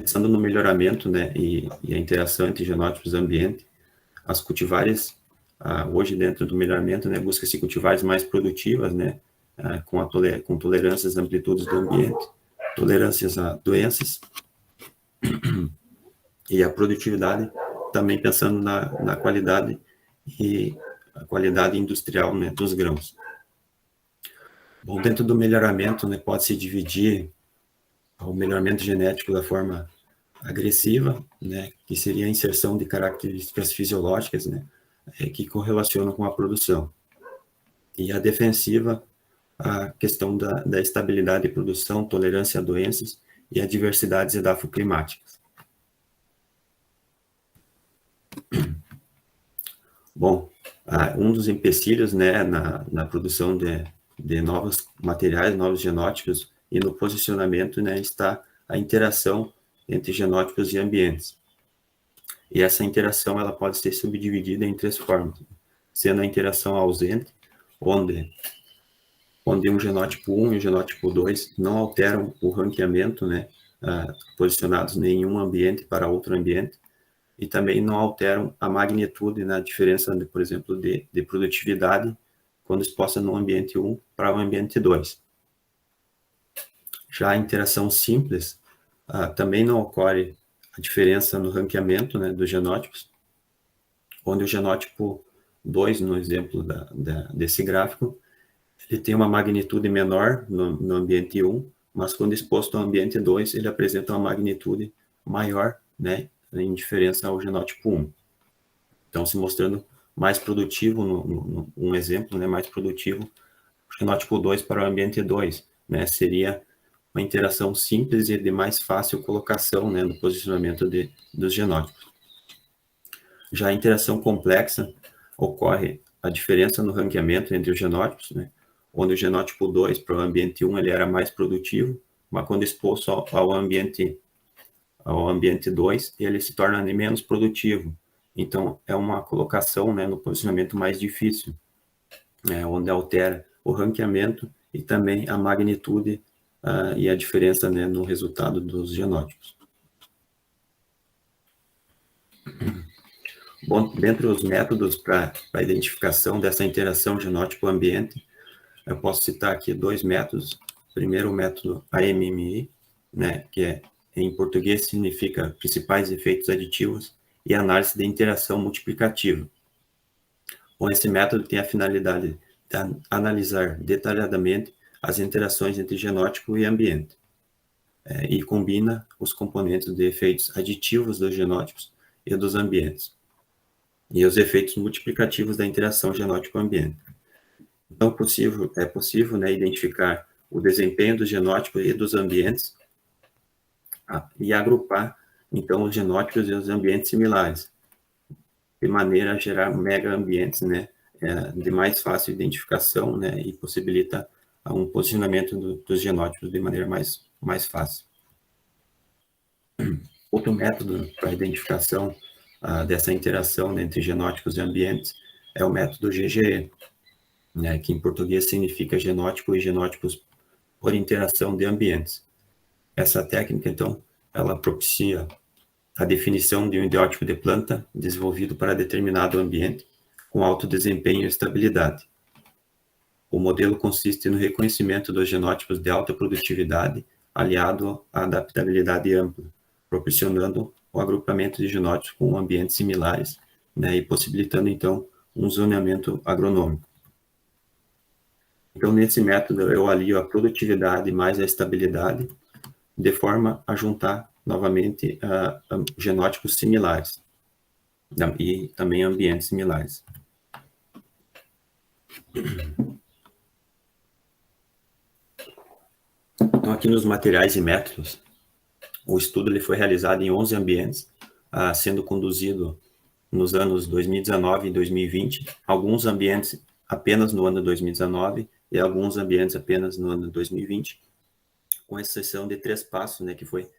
Pensando no melhoramento, né, e a interação entre genótipos e ambiente, as cultivares, hoje dentro do melhoramento, né, busca-se cultivares mais produtivas, né, com tolerâncias às amplitudes do ambiente, tolerâncias a doenças, e a produtividade também pensando na qualidade e a qualidade industrial, né, dos grãos. Bom, dentro do melhoramento, né, pode-se dividir o melhoramento genético da forma agressiva, né, que seria a inserção de características fisiológicas, né, que correlacionam com a produção. E a defensiva, a questão da estabilidade de produção, tolerância a doenças e adversidades edafoclimáticas. Bom, um dos empecilhos, né, na produção de novos materiais, novos genótipos e no posicionamento, né, está a interação entre genótipos e ambientes. E essa interação ela pode ser subdividida em 3 formas, sendo a interação ausente, onde um genótipo 1 e o genótipo 2 não alteram o ranqueamento, né, posicionados em um ambiente para outro ambiente, e também não alteram a magnitude na diferença, por exemplo, de produtividade quando exposta no ambiente 1 para o ambiente 2. Já a interação simples, também não ocorre a diferença no ranqueamento, né, dos genótipos, onde o genótipo 2, no exemplo desse gráfico, ele tem uma magnitude menor no ambiente 1, mas quando exposto ao ambiente 2, ele apresenta uma magnitude maior, né, em diferença ao genótipo 1. Então, se mostrando mais produtivo, um exemplo, né, mais produtivo, o genótipo 2 para o ambiente 2, né, seria uma interação simples e de mais fácil colocação, né, no posicionamento dos genótipos. Já a interação complexa ocorre a diferença no ranqueamento entre os genótipos, né, onde o genótipo 2 para o ambiente 1 ele era mais produtivo, mas quando exposto ao ambiente 2, ele se torna menos produtivo. Então, é uma colocação, né, no posicionamento mais difícil, né, onde altera o ranqueamento e também a magnitude e a diferença, né, no resultado dos genótipos. Bom, dentre os métodos para a identificação dessa interação genótipo-ambiente, eu posso citar aqui 2 métodos. Primeiro, o método AMMI, né, que em português significa principais efeitos aditivos e análise de interação multiplicativa. Bom, esse método tem a finalidade de analisar detalhadamente as interações entre genótipo e ambiente, e combina os componentes de efeitos aditivos dos genótipos e dos ambientes, e os efeitos multiplicativos da interação genótipo-ambiente. Então, é possível, né, identificar o desempenho do genótipo e dos ambientes e agrupar, então, os genótipos e os ambientes similares, de maneira a gerar mega-ambientes, né, de mais fácil identificação, né, e possibilita um posicionamento dos genótipos de maneira mais fácil. Outro método para a identificação dessa interação, né, entre genótipos e ambientes é o método GGE, né, que em português significa genótipo e genótipos por interação de ambientes. Essa técnica, então, ela propicia a definição de um ideótipo de planta desenvolvido para determinado ambiente com alto desempenho e estabilidade. O modelo consiste no reconhecimento dos genótipos de alta produtividade aliado à adaptabilidade ampla, proporcionando o agrupamento de genótipos com ambientes similares, né, e possibilitando, então, um zoneamento agronômico. Então, nesse método, eu alio a produtividade mais a estabilidade, de forma a juntar novamente genótipos similares e também ambientes similares. Então, aqui nos materiais e métodos, o estudo ele foi realizado em 11 ambientes, sendo conduzido nos anos 2019 e 2020, alguns ambientes apenas no ano 2019 e alguns ambientes apenas no ano 2020, com exceção de 3 passos, né, que foi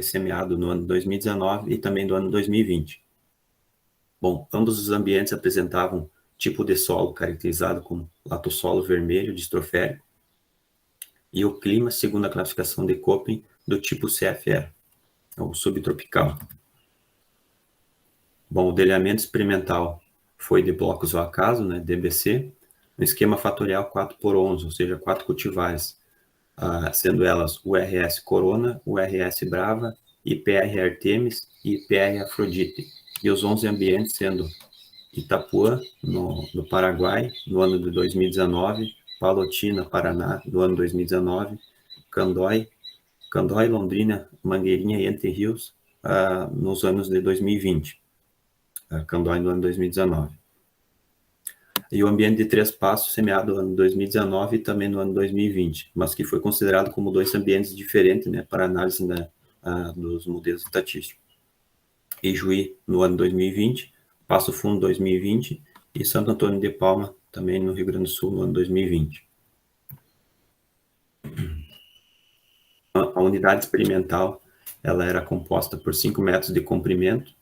semeado no ano 2019 e também no ano 2020. Bom, ambos os ambientes apresentavam tipo de solo caracterizado como latossolo vermelho distroférico, e o clima, segundo a classificação de Köppen, do tipo CFE, ou subtropical. Bom, o delhamento experimental foi de blocos ao acaso, né, DBC, no esquema fatorial 4x11, ou seja, 4 cultivares, sendo elas o RS Corona, o RS Brava, IPR Artemis e IPR Afrodite. E os 11 ambientes sendo Itapuã, no Paraguai, no ano de 2019, Palotina, Paraná, no ano 2019, Candói, Londrina, Mangueirinha e Entre Rios, nos anos de 2020. Candói no ano 2019. E o ambiente de Três Passos, semeado no ano 2019 e também no ano 2020, mas que foi considerado como 2 ambientes diferentes, né, para análise dos modelos estatísticos. Ijuí no ano 2020, Passo Fundo 2020 e Santo Antônio de Palma, também no Rio Grande do Sul, no ano 2020. A unidade experimental ela era composta por 5 metros de comprimento,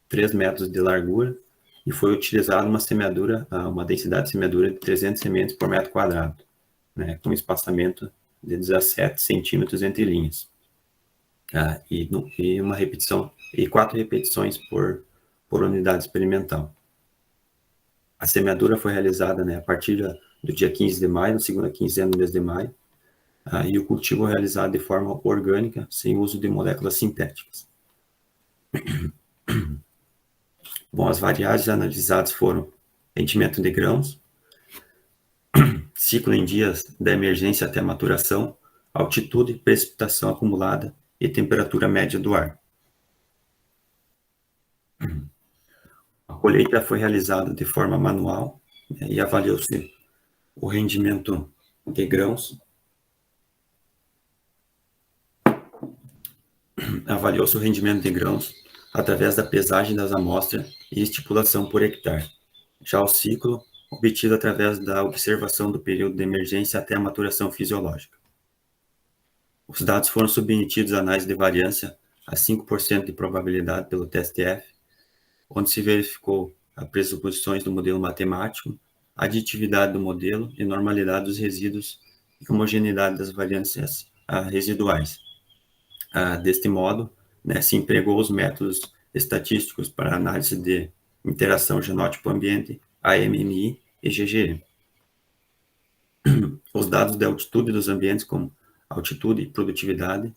3 metros de largura, e foi utilizada uma densidade de semeadura de 300 sementes por metro quadrado, né, com espaçamento de 17 centímetros entre linhas. E uma repetição, e 4 repetições por unidade experimental. A semeadura foi realizada, né, a partir do dia 15 de maio, na segunda quinzena do mês de maio, e o cultivo realizado de forma orgânica, sem uso de moléculas sintéticas. Bom, as variáveis analisadas foram rendimento de grãos, ciclo em dias da emergência até a maturação, altitude, precipitação acumulada e temperatura média do ar. A colheita foi realizada de forma manual, né, e avaliou-se o rendimento de grãos. Avaliou-se o rendimento de grãos através da pesagem das amostras e estipulação por hectare. Já o ciclo, obtido através da observação do período de emergência até a maturação fisiológica. Os dados foram submetidos à análise de variância a 5% de probabilidade pelo TSTF, onde se verificou as pressuposições do modelo matemático, aditividade do modelo e normalidade dos resíduos e homogeneidade das variâncias residuais. Deste modo, né, se empregou os métodos estatísticos para análise de interação genótipo-ambiente, AMMI e GGE. Os dados de altitude dos ambientes, como altitude, produtividade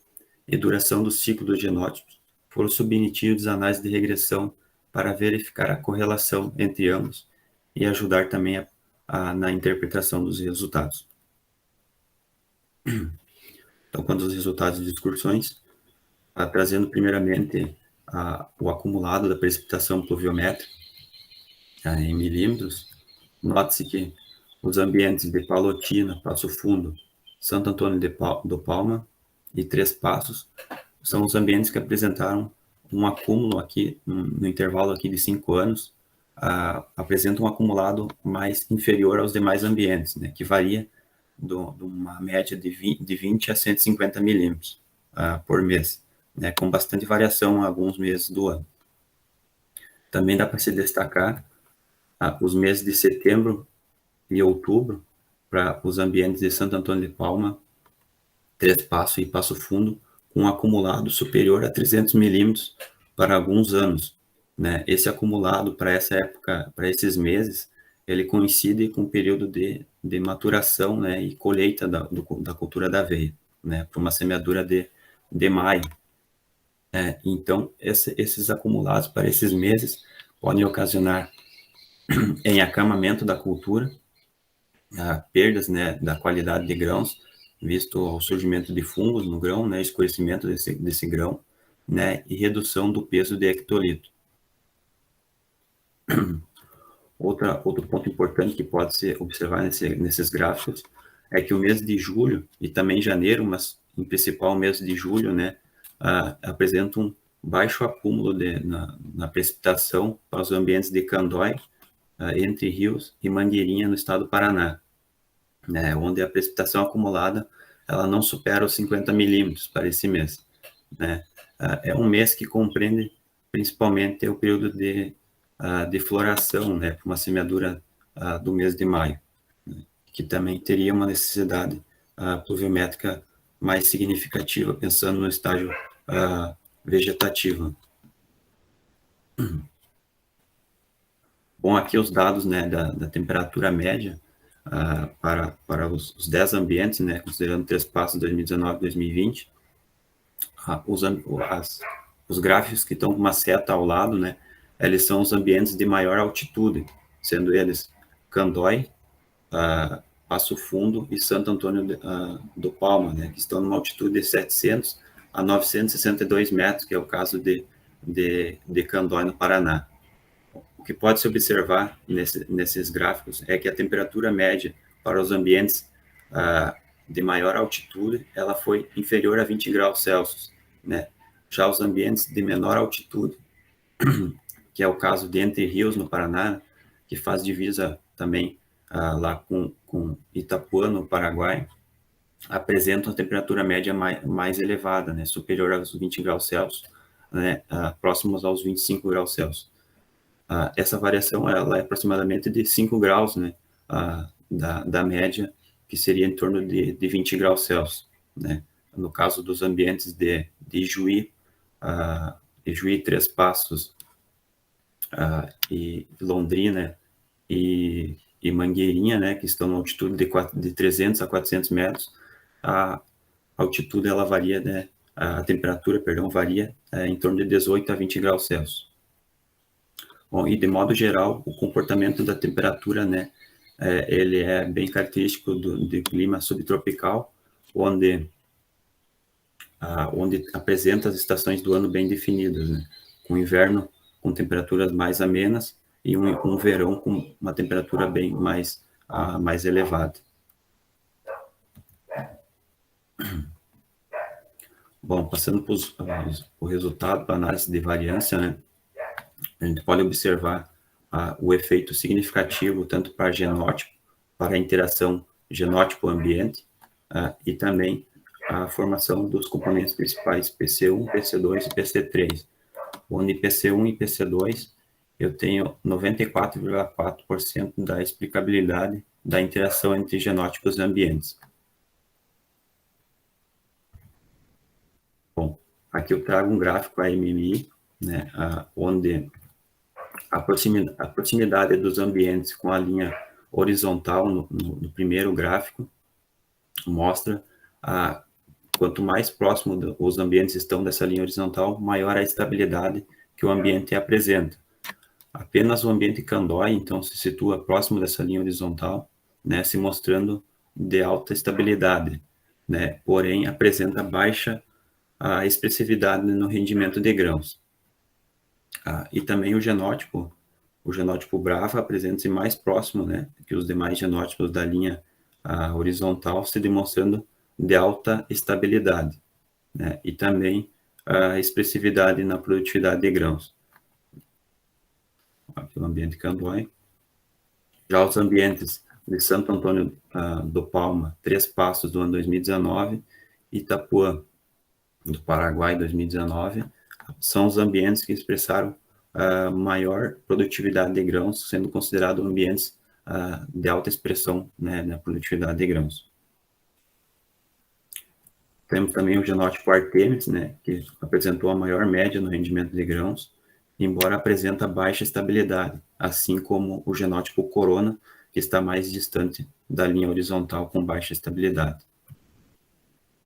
e duração do ciclo dos genótipos, foram submetidos à análise de regressão para verificar a correlação entre ambos e ajudar também na interpretação dos resultados. Então, quando os resultados de excursões, trazendo primeiramente o acumulado da precipitação pluviométrica em milímetros, note-se que os ambientes de Palotina, Passo Fundo, Santo Antônio do Palma e Três Passos são os ambientes que apresentaram um acúmulo aqui, no intervalo aqui de 5 anos, apresenta um acumulado mais inferior aos demais ambientes, né, que varia de uma média de 20 a 150 milímetros por mês, né, com bastante variação em alguns meses do ano. Também dá para se destacar os meses de setembro e outubro para os ambientes de Santo Antônio de Palma, Três Passos e Passo Fundo, com um acumulado superior a 300 milímetros para alguns anos, né? Esse acumulado para essa época, para esses meses, ele coincide com o período de maturação, né, e colheita da cultura da aveia, né, para uma semeadura de maio. Então, esses acumulados para esses meses podem ocasionar em acamamento da cultura, perdas, né, da qualidade de grãos, visto o surgimento de fungos no grão, né, escurecimento desse grão, né, e redução do peso de hectolitro. Outro ponto importante que pode ser observado nesses gráficos é que o mês de julho e também janeiro, mas em principal o mês de julho, né, apresenta um baixo acúmulo na precipitação para os ambientes de Candói, Entre Rios e Mangueirinha, no estado do Paraná, né, onde a precipitação acumulada ela não supera os 50 milímetros para esse mês, né. É um mês que compreende principalmente o período de floração, né, para uma semeadura do mês de maio, né, que também teria uma necessidade pluviométrica mais significativa, pensando no estágio vegetativo. Bom, aqui os dados, né, da temperatura média para os 10 ambientes, né, considerando 3 passos 2019 e 2020. Os gráficos que estão com uma seta ao lado, né, eles são os ambientes de maior altitude, sendo eles Candói, Passo Fundo e Santo Antônio do Palma, né, que estão numa altitude de 700 a 962 metros, que é o caso de Candói, no Paraná. O que pode se observar nesses gráficos é que a temperatura média para os ambientes de maior altitude, ela foi inferior a 20 graus Celsius, né? Já os ambientes de menor altitude, que é o caso de Entre Rios, no Paraná, que faz divisa também lá com Itapuã, no Paraguai, apresentam a temperatura média mais elevada, né? Superior aos 20 graus Celsius, né? Próximos aos 25 graus Celsius. Essa variação ela é aproximadamente de 5 graus, né, da média, que seria em torno de 20 graus Celsius. Né? No caso dos ambientes de Ijuí, Três Passos, e Londrina e Mangueirinha, né, que estão na altitude de 300 a 400 metros, a altitude ela varia, né, a temperatura, perdão, varia em torno de 18 a 20 graus Celsius. Bom, e de modo geral, o comportamento da temperatura, né, ele é bem característico do clima subtropical, onde apresenta as estações do ano bem definidas, né, com inverno com temperaturas mais amenas e um verão com uma temperatura bem mais elevada. Bom, passando para o resultado da análise de variância, né, a gente pode observar o efeito significativo tanto para genótipo, para a interação genótipo-ambiente, e também a formação dos componentes principais PC1, PC2 e PC3, onde PC1 e PC2 eu tenho 94,4% da explicabilidade da interação entre genótipos e ambientes. Bom, aqui eu trago um gráfico AMMI, né, onde a proximidade dos ambientes com a linha horizontal no primeiro gráfico mostra quanto mais próximo os ambientes estão dessa linha horizontal, maior a estabilidade que o ambiente apresenta. Apenas o ambiente Candói, então, se situa próximo dessa linha horizontal, né, se mostrando de alta estabilidade, né, porém apresenta baixa expressividade no rendimento de grãos. E também o genótipo Brava apresenta-se mais próximo, né, que os demais genótipos da linha horizontal, se demonstrando de alta estabilidade, né, e também a expressividade na produtividade de grãos. Aqui o ambiente Candói. Já os ambientes de Santo Antônio do Palma, Três Passos do ano 2019, Itapuã do Paraguai 2019, são os ambientes que expressaram maior produtividade de grãos, sendo considerados ambientes de alta expressão, né, na produtividade de grãos. Temos também o genótipo Artemis, né, que apresentou a maior média no rendimento de grãos, embora apresenta baixa estabilidade, assim como o genótipo Corona, que está mais distante da linha horizontal com baixa estabilidade.